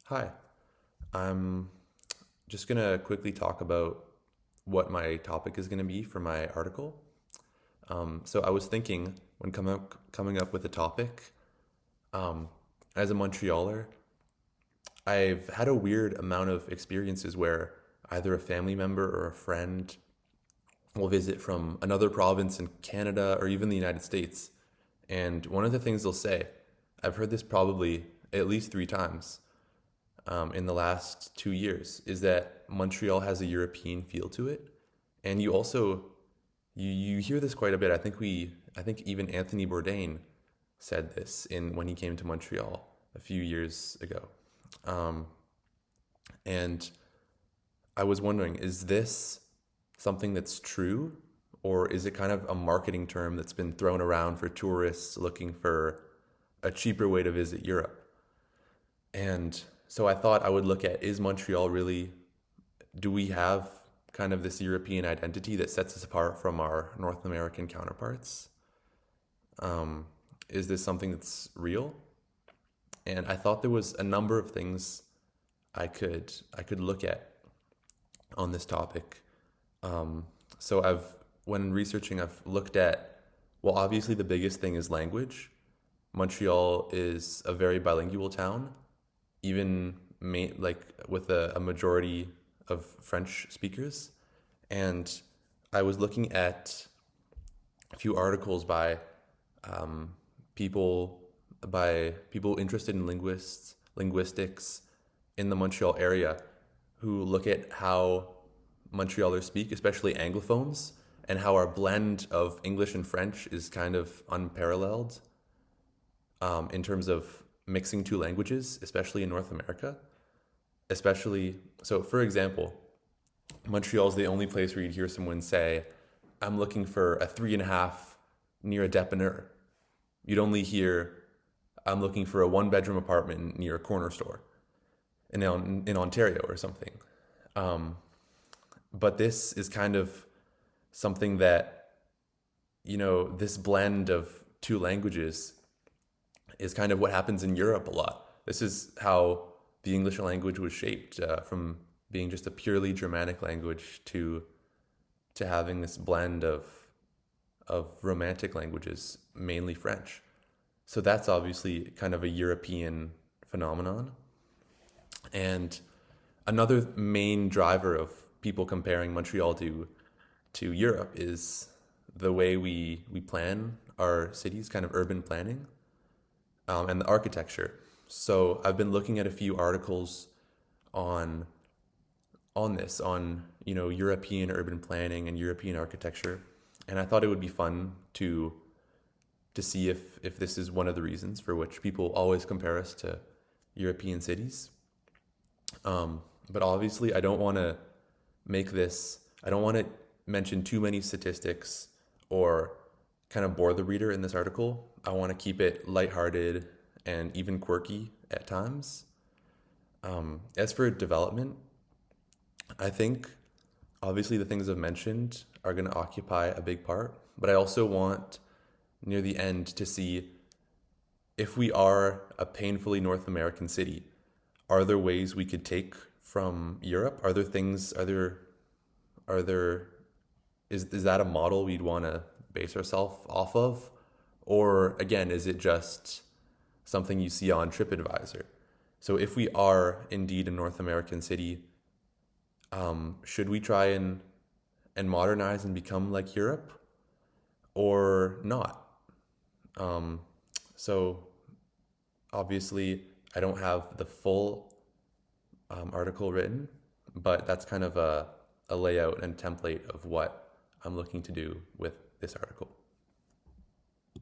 Hi, I'm just going to quickly talk about what my topic is going to be for my article. So I was thinking when coming up with a topic, um, as a Montrealer, I've had a weird amount of experiences where either a family member or a friend will visit from another province in Canada or even the United States. And one of the things they'll say, I've heard this probably at least three times, in the last 2 years, is that Montreal has a European feel to it. And you also you hear this quite a bit. I think even Anthony Bourdain said this in when he came to Montreal a few years ago. Um, and I was wondering, is this something that's true, or is it kind of a marketing term that's been thrown around for tourists looking for a cheaper way to visit Europe? And so I thought I would look at, is Montreal really, do we have kind of this European identity that sets us apart from our North American counterparts? Um, is this something that's real? And I thought there was a number of things I could look at on this topic. So when researching, I've looked at, well, obviously the biggest thing is language. Montreal is a very bilingual town, even like with a majority of French speakers. And I was looking at a few articles um, people people interested in linguistics in the Montreal area, who look at how Montrealers speak, especially Anglophones, and how our blend of English and French is kind of unparalleled, in terms of mixing two languages, especially in North America. Especially, so for example, Montreal is the only place where you'd hear someone say, I'm looking for a 3.5 near a dépanneur. You'd only hear, I'm looking for a one-bedroom apartment near a corner store in Ontario or something. Um, but this is kind of something that, this blend of two languages is kind of what happens in Europe a lot. This is how the English language was shaped, from being just a purely Germanic language to having this blend of Romantic languages, mainly French. So that's obviously kind of a European phenomenon. And another main driver of people comparing Montreal to Europe is the way we plan our cities, kind of urban planning, and the architecture. So I've been looking at a few articles on on European urban planning and European architecture, and I thought it would be fun to see if this is one of the reasons for which people always compare us to European cities. But obviously, I don't want to mention too many statistics or kind of bore the reader in this article. I want to keep it lighthearted and even quirky at times. As for development, I think obviously the things I've mentioned are going to occupy a big part, but I also want near the end to see, if we are a painfully North American city, are there ways we could take from Europe? Are there, is that a model we'd want to base ourselves off of? Or again, is it just something you see on TripAdvisor? So if we are indeed a North American city, should we try and modernize and become like Europe or not? Um, so obviously, I don't have the full article written, but that's kind of a layout and template of what I'm looking to do with this article.